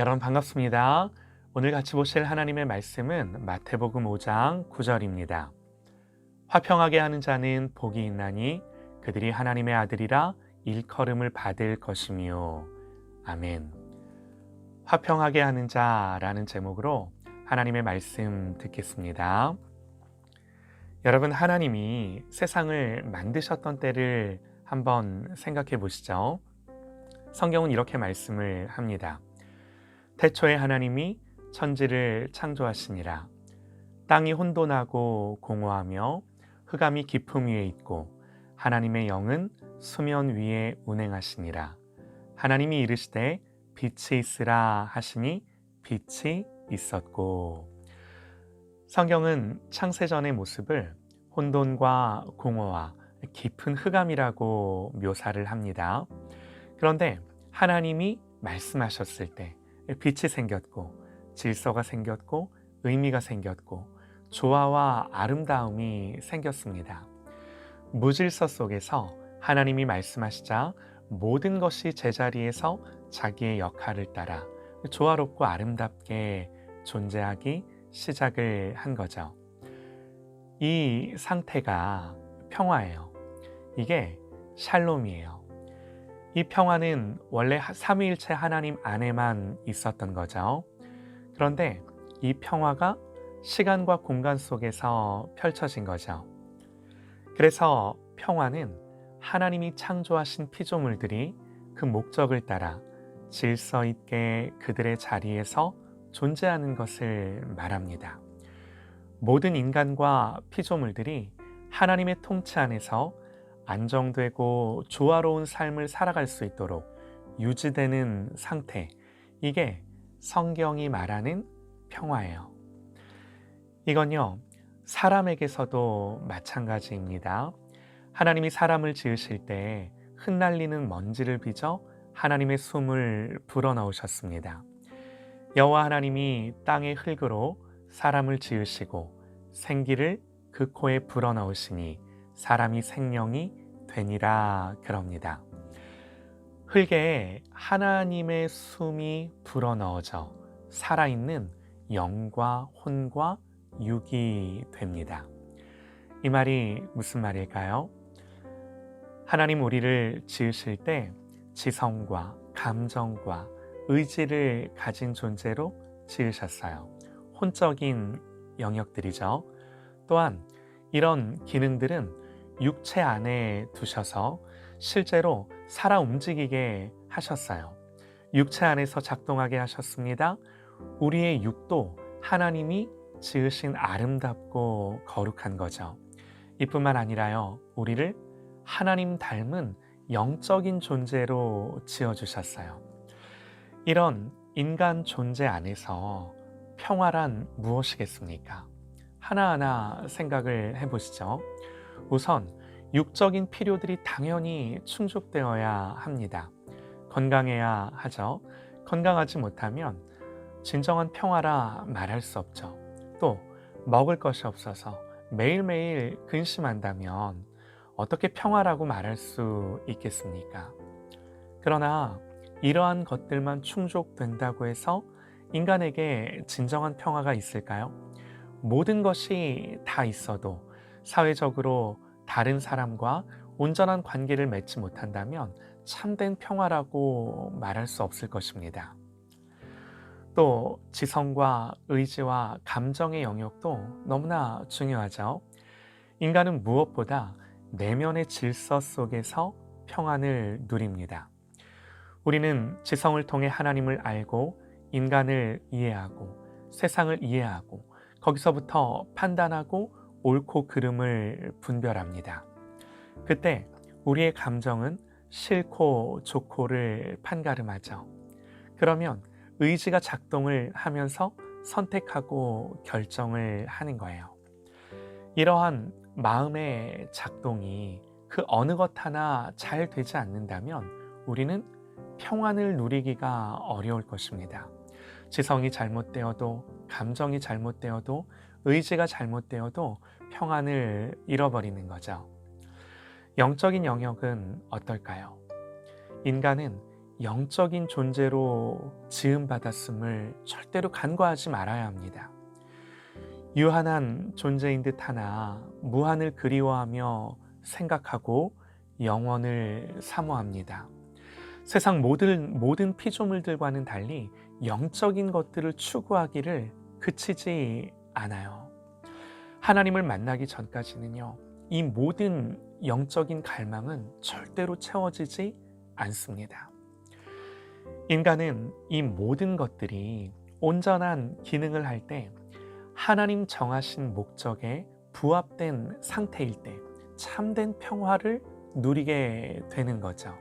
여러분 반갑습니다. 오늘 같이 보실 하나님의 말씀은 마태복음 5장 9절입니다. 화평하게 하는 자는 복이 있나니 그들이 하나님의 아들이라 일컬음을 받을 것이며. 아멘. 화평하게 하는 자라는 제목으로 하나님의 말씀 듣겠습니다. 여러분, 하나님이 세상을 만드셨던 때를 한번 생각해 보시죠. 성경은 이렇게 말씀을 합니다. 태초에 하나님이 천지를 창조하시니라. 땅이 혼돈하고 공허하며 흑암이 깊음 위에 있고 하나님의 영은 수면 위에 운행하시니라. 하나님이 이르시되 빛이 있으라 하시니 빛이 있었고. 성경은 창세전의 모습을 혼돈과 공허와 깊은 흑암이라고 묘사를 합니다. 그런데 하나님이 말씀하셨을 때 빛이 생겼고 질서가 생겼고 의미가 생겼고 조화와 아름다움이 생겼습니다. 무질서 속에서 하나님이 말씀하시자 모든 것이 제자리에서 자기의 역할을 따라 조화롭고 아름답게 존재하기 시작을 한 거죠. 이 상태가 평화예요. 이게 샬롬이에요. 이 평화는 원래 삼위일체 하나님 안에만 있었던 거죠. 그런데 이 평화가 시간과 공간 속에서 펼쳐진 거죠. 그래서 평화는 하나님이 창조하신 피조물들이 그 목적을 따라 질서 있게 그들의 자리에서 존재하는 것을 말합니다. 모든 인간과 피조물들이 하나님의 통치 안에서 안정되고 조화로운 삶을 살아갈 수 있도록 유지되는 상태, 이게 성경이 말하는 평화예요. 이건요, 사람에게서도 마찬가지입니다. 하나님이 사람을 지으실 때 흩날리는 먼지를 빚어 하나님의 숨을 불어넣으셨습니다. 여호와 하나님이 땅의 흙으로 사람을 지으시고 생기를 그 코에 불어넣으시니 사람이 생명이 되니라 그럽니다. 흙에 하나님의 숨이 불어넣어져 살아있는 영과 혼과 육이 됩니다. 이 말이 무슨 말일까요? 하나님 우리를 지으실 때 지성과 감정과 의지를 가진 존재로 지으셨어요. 혼적인 영역들이죠. 또한 이런 기능들은 육체 안에 두셔서 실제로 살아 움직이게 하셨어요. 육체 안에서 작동하게 하셨습니다. 우리의 육도 하나님이 지으신 아름답고 거룩한 거죠. 이뿐만 아니라요, 우리를 하나님 닮은 영적인 존재로 지어주셨어요. 이런 인간 존재 안에서 평화란 무엇이겠습니까? 하나하나 생각을 해보시죠. 우선 육적인 필요들이 당연히 충족되어야 합니다. 건강해야 하죠. 건강하지 못하면 진정한 평화라 말할 수 없죠. 또 먹을 것이 없어서 매일매일 근심한다면 어떻게 평화라고 말할 수 있겠습니까? 그러나 이러한 것들만 충족된다고 해서 인간에게 진정한 평화가 있을까요? 모든 것이 다 있어도 사회적으로 다른 사람과 온전한 관계를 맺지 못한다면 참된 평화라고 말할 수 없을 것입니다. 또 지성과 의지와 감정의 영역도 너무나 중요하죠. 인간은 무엇보다 내면의 질서 속에서 평안을 누립니다. 우리는 지성을 통해 하나님을 알고 인간을 이해하고 세상을 이해하고 거기서부터 판단하고 옳고 그름을 분별합니다. 그때 우리의 감정은 싫고 좋고를 판가름하죠. 그러면 의지가 작동을 하면서 선택하고 결정을 하는 거예요. 이러한 마음의 작동이 그 어느 것 하나 잘 되지 않는다면 우리는 평안을 누리기가 어려울 것입니다. 지성이 잘못되어도, 감정이 잘못되어도, 의지가 잘못되어도 평안을 잃어버리는 거죠. 영적인 영역은 어떨까요? 인간은 영적인 존재로 지음받았음을 절대로 간과하지 말아야 합니다. 유한한 존재인 듯 하나 무한을 그리워하며 생각하고 영원을 사모합니다. 세상 모든 피조물들과는 달리 영적인 것들을 추구하기를 그치지 않아요. 하나님을 만나기 전까지는요, 이 모든 영적인 갈망은 절대로 채워지지 않습니다. 인간은 이 모든 것들이 온전한 기능을 할 때 하나님 정하신 목적에 부합된 상태일 때 참된 평화를 누리게 되는 거죠.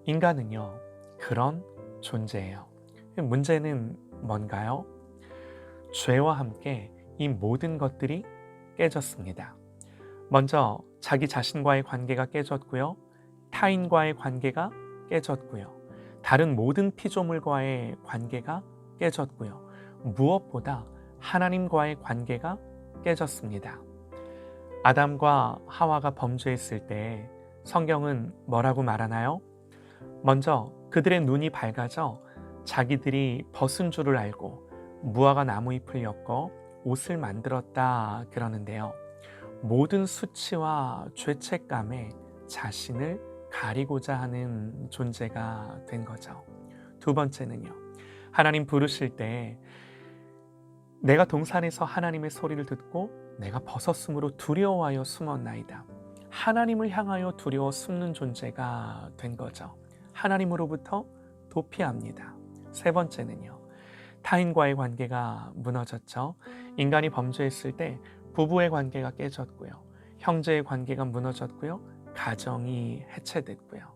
인간은요, 그런 존재예요. 문제는 뭔가요? 죄와 함께 이 모든 것들이 깨졌습니다. 먼저 자기 자신과의 관계가 깨졌고요. 타인과의 관계가 깨졌고요. 다른 모든 피조물과의 관계가 깨졌고요. 무엇보다 하나님과의 관계가 깨졌습니다. 아담과 하와가 범죄했을 때 성경은 뭐라고 말하나요? 먼저 그들의 눈이 밝아져 자기들이 벗은 줄을 알고 무화과 나무 잎을 엮어 옷을 만들었다 그러는데요. 모든 수치와 죄책감에 자신을 가리고자 하는 존재가 된 거죠. 두 번째는요, 하나님 부르실 때 내가 동산에서 하나님의 소리를 듣고 내가 벗었으므로 두려워하여 숨었나이다. 하나님을 향하여 두려워 숨는 존재가 된 거죠. 하나님으로부터 도피합니다. 세 번째는요, 타인과의 관계가 무너졌죠. 인간이 범죄했을 때 부부의 관계가 깨졌고요. 형제의 관계가 무너졌고요. 가정이 해체됐고요.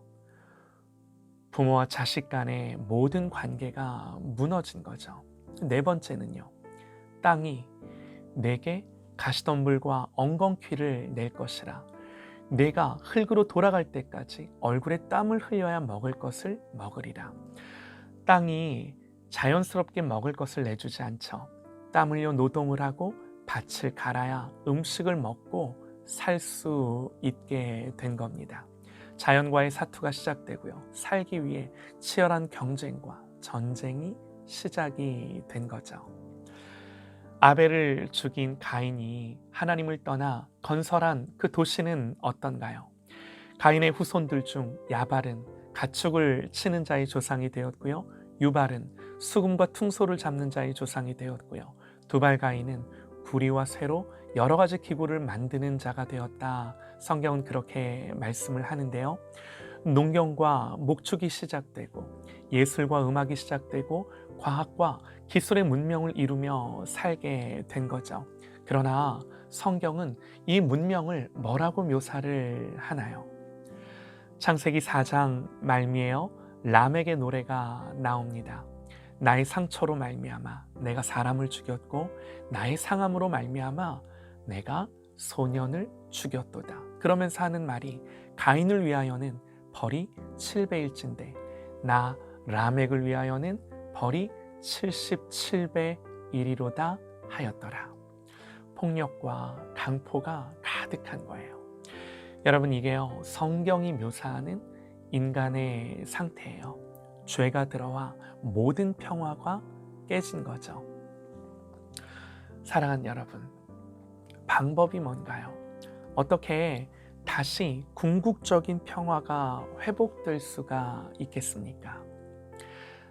부모와 자식 간의 모든 관계가 무너진 거죠. 네 번째는요, 땅이 내게 가시덤불과 엉겅퀴를 낼 것이라. 내가 흙으로 돌아갈 때까지 얼굴에 땀을 흘려야 먹을 것을 먹으리라. 땅이 자연스럽게 먹을 것을 내주지 않죠. 땀 흘려 노동을 하고 밭을 갈아야 음식을 먹고 살 수 있게 된 겁니다. 자연과의 사투가 시작되고요. 살기 위해 치열한 경쟁과 전쟁이 시작이 된 거죠. 아벨을 죽인 가인이 하나님을 떠나 건설한 그 도시는 어떤가요? 가인의 후손들 중 야발은 가축을 치는 자의 조상이 되었고요. 유발은 수금과 퉁소를 잡는 자의 조상이 되었고요. 두발 가인은 구리와 쇠로 여러 가지 기구를 만드는 자가 되었다. 성경은 그렇게 말씀을 하는데요. 농경과 목축이 시작되고 예술과 음악이 시작되고 과학과 기술의 문명을 이루며 살게 된 거죠. 그러나 성경은 이 문명을 뭐라고 묘사를 하나요? 창세기 4장 말미에요, 람에게 노래가 나옵니다. 나의 상처로 말미암아 내가 사람을 죽였고 나의 상함으로 말미암아 내가 소년을 죽였도다. 그러면서 하는 말이 가인을 위하여는 벌이 7배일진데 나 라멕을 위하여는 벌이 77배이리로다 하였더라. 폭력과 강포가 가득한 거예요. 여러분, 이게요, 성경이 묘사하는 인간의 상태예요. 죄가 들어와 모든 평화가 깨진 거죠. 사랑하는 여러분, 방법이 뭔가요? 어떻게 다시 궁극적인 평화가 회복될 수가 있겠습니까?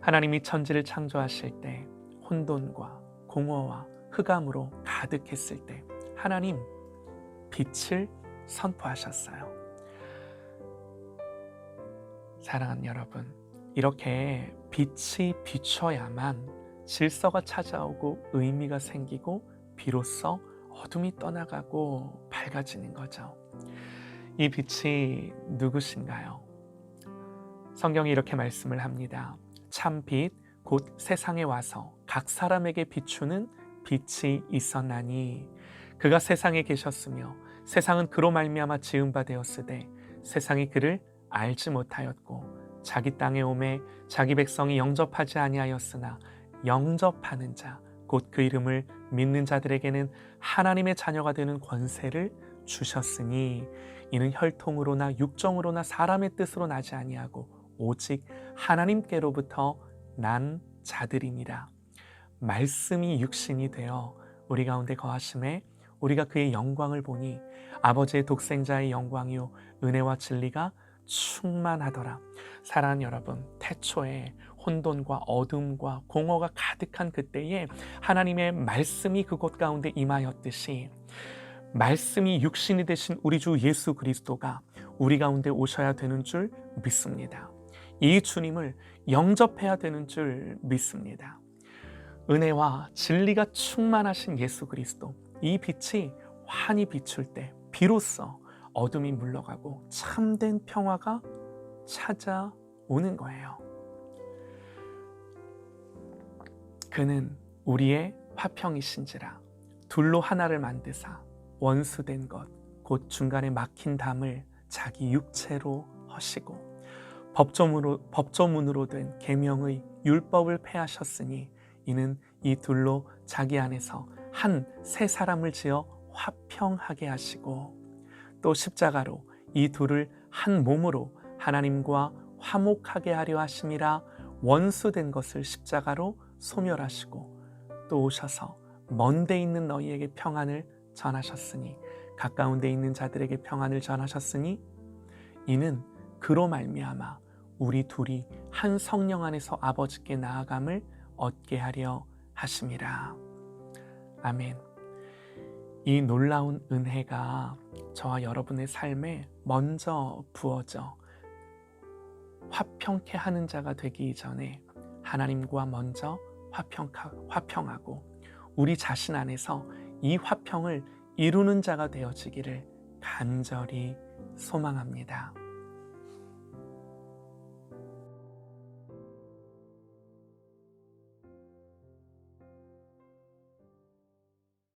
하나님이 천지를 창조하실 때 혼돈과 공허와 흑암으로 가득했을 때 하나님 빛을 선포하셨어요. 사랑하는 여러분, 이렇게 빛이 비춰야만 질서가 찾아오고 의미가 생기고 비로소 어둠이 떠나가고 밝아지는 거죠. 이 빛이 누구신가요? 성경이 이렇게 말씀을 합니다. 참 빛, 곧 세상에 와서 각 사람에게 비추는 빛이 있었나니 그가 세상에 계셨으며 세상은 그로 말미암아 지은 바 되었으되 세상이 그를 알지 못하였고 자기 땅에 오매 자기 백성이 영접하지 아니하였으나 영접하는 자, 곧 그 이름을 믿는 자들에게는 하나님의 자녀가 되는 권세를 주셨으니 이는 혈통으로나 육정으로나 사람의 뜻으로 나지 아니하고 오직 하나님께로부터 난 자들이니라. 말씀이 육신이 되어 우리 가운데 거하심에 우리가 그의 영광을 보니 아버지의 독생자의 영광이요 은혜와 진리가 충만하더라. 사랑하는 여러분, 태초에 혼돈과 어둠과 공허가 가득한 그때에 하나님의 말씀이 그곳 가운데 임하였듯이 말씀이 육신이 되신 우리 주 예수 그리스도가 우리 가운데 오셔야 되는 줄 믿습니다. 이 주님을 영접해야 되는 줄 믿습니다. 은혜와 진리가 충만하신 예수 그리스도, 이 빛이 환히 비출 때 비로소 어둠이 물러가고 참된 평화가 찾아오는 거예요. 그는 우리의 화평이신지라. 둘로 하나를 만드사 원수된 것 곧 중간에 막힌 담을 자기 육체로 허시고 법조문으로 된 계명의 율법을 폐하셨으니 이는 이 둘로 자기 안에서 한 새 사람을 지어 화평하게 하시고 또 십자가로 이 둘을 한 몸으로 하나님과 화목하게 하려 하심이라. 원수된 것을 십자가로 소멸하시고 또 오셔서 먼 데 있는 너희에게 평안을 전하셨으니 가까운 데 있는 자들에게 평안을 전하셨으니 이는 그로 말미암아 우리 둘이 한 성령 안에서 아버지께 나아감을 얻게 하려 하심이라. 아멘. 이 놀라운 은혜가 저와 여러분의 삶에 먼저 부어져 화평케 하는 자가 되기 전에 하나님과 먼저 화평하고 우리 자신 안에서 이 화평을 이루는 자가 되어지기를 간절히 소망합니다.